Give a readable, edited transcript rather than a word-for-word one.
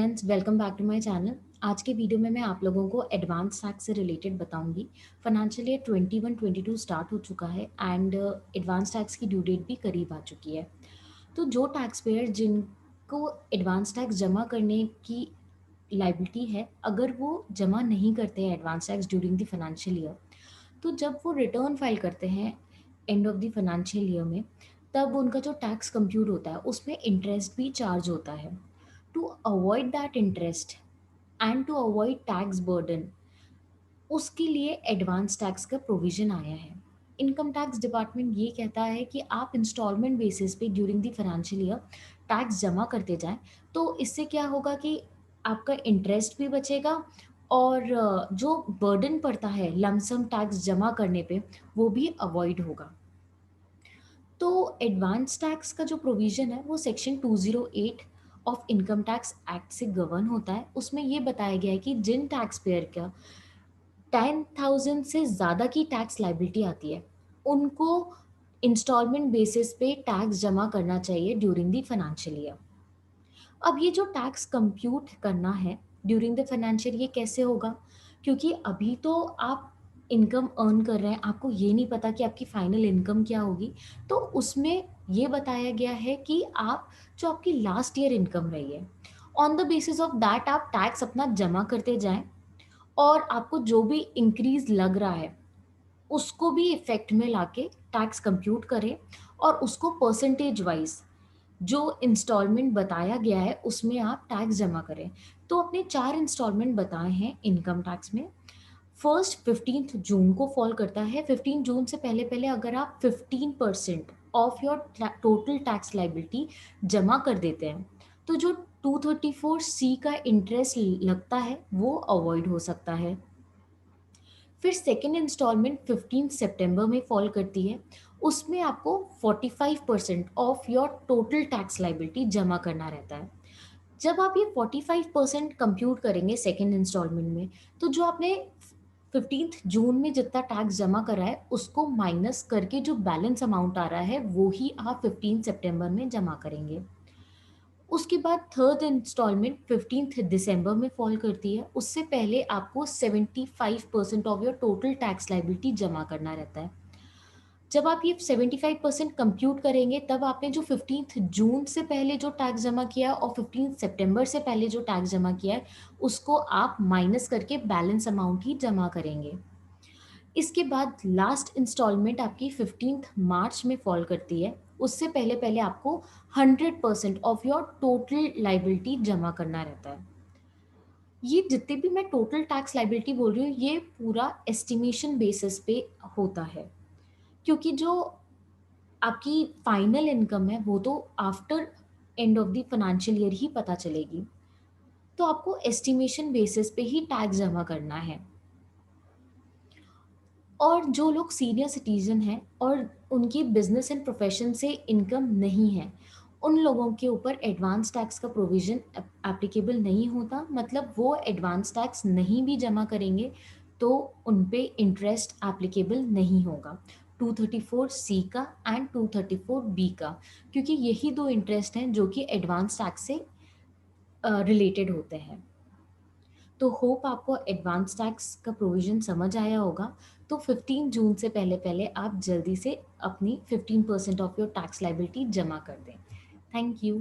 Friends, welcome back to my channel. आज के video में मैं आप लोगों को एडवांस टैक्स से रिलेटेड बताऊंगी। फाइनेंशियल ईयर 21-22 स्टार्ट हो चुका है एंड एडवांस टैक्स की ड्यू डेट भी करीब आ चुकी है। तो जो टैक्स पेयर जिनको एडवांस टैक्स जमा करने की लाइबिलिटी है, अगर वो जमा नहीं करते हैं advance tax during the financial year, तो जब वो रिटर्न फाइल करते हैं and of the financial year में, तब उनका जो टैक्स कंप्यूट होता है उसमें इंटरेस्ट भी चार्ज होता है। To avoid that interest and to avoid tax burden, उसके लिए एडवांस टैक्स का प्रोविजन आया है। इनकम टैक्स डिपार्टमेंट ये कहता है कि आप इंस्टॉलमेंट बेसिस पे during the financial year tax जमा करते जाएं, तो इससे क्या होगा कि आपका इंटरेस्ट भी बचेगा और जो बर्डन पड़ता है लमसम टैक्स जमा करने पे, वो भी अवॉइड होगा। तो एडवांस टैक्स का जो प्रोविज़न है वो section 208 of income tax act से गवर्न होता है। उसमें ये बताया गया है कि जिन टैक्स पेयर का 10,000 से ज़्यादा की टैक्स लायबिलिटी आती है, उनको इंस्टॉलमेंट बेसिस पे टैक्स जमा करना चाहिए ड्यूरिंग द फाइनेंशियल ईयर। अब ये जो टैक्स कंप्यूट करना है ड्यूरिंग द फाइनेंशियल, ये कैसे होगा? क्योंकि अभी तो आप इनकम अर्न कर रहे हैं, आपको ये नहीं पता कि आपकी फाइनल इनकम क्या होगी। तो उसमें ये बताया गया है कि आप जो आपकी लास्ट ईयर इनकम रही है, on the basis of that आप टैक्स अपना जमा करते जाएं और आपको जो भी इंक्रीज लग रहा है उसको भी इफेक्ट में लाके टैक्स कंप्यूट करें और उसको परसेंटेज वाइज जो इंस्टॉलमेंट बताया गया है उसमें आप टैक्स जमा करें। तो अपने 4 इंस्टॉलमेंट बताए हैं इनकम टैक्स में। फर्स्ट 15th जून को फॉल करता है। 15 जून से पहले पहले अगर आप 15% of your total tax liability जमा कर देते हैं, तो जो 234 सी का इंटरेस्ट लगता है वो अवॉइड हो सकता है। फिर सेकेंड इंस्टॉलमेंट 15 सितंबर में फॉल करती है। उसमें आपको 45% of your total tax liability जमा करना रहता है। जब आप ये 45% कंप्यूट करेंगे सेकेंड इंस्टॉलमेंट में, तो जो आपने 15th जून में जितना टैक्स जमा करा है उसको माइनस करके जो बैलेंस अमाउंट आ रहा है वो ही आप 15 सितंबर में जमा करेंगे। उसके बाद थर्ड इंस्टॉलमेंट 15th दिसंबर में फॉल करती है। उससे पहले आपको 75% of your total tax liability जमा करना रहता है। जब आप ये 75% कंप्यूट करेंगे, तब आपने जो 15th जून से पहले जो टैक्स जमा किया है और 15 सितंबर से पहले जो टैक्स जमा किया है, उसको आप माइनस करके बैलेंस अमाउंट ही जमा करेंगे। इसके बाद लास्ट इंस्टॉलमेंट आपकी 15th मार्च में फॉल करती है। उससे पहले पहले आपको 100% ऑफ योर टोटल लाइबिलिटी जमा करना रहता है। ये जितने भी मैं टोटल टैक्स लाइबिलिटी बोल रही हूँ, ये पूरा एस्टिमेशन बेसिस पे होता है, क्योंकि जो आपकी फाइनल इनकम है वो तो after end of the financial year ही पता चलेगी। तो आपको एस्टिमेशन बेसिस पे ही टैक्स जमा करना है। और जो लोग सीनियर सिटीजन हैं और उनकी बिजनेस एंड प्रोफेशन से इनकम नहीं है, उन लोगों के ऊपर एडवांस टैक्स का प्रोविजन एप्लीकेबल नहीं होता। मतलब वो एडवांस टैक्स नहीं भी जमा करेंगे तो उन पे इंटरेस्ट एप्लीकेबल नहीं होगा, 234 सी का एंड 234 बी का, क्योंकि यही दो इंटरेस्ट हैं जो कि एडवांस टैक्स से रिलेटेड होते हैं। तो होप आपको एडवांस टैक्स का प्रोविज़न समझ आया होगा। तो 15 जून से पहले पहले आप जल्दी से अपनी 15% ऑफ योर टैक्स लाइबिलिटी जमा कर दें। Thank you.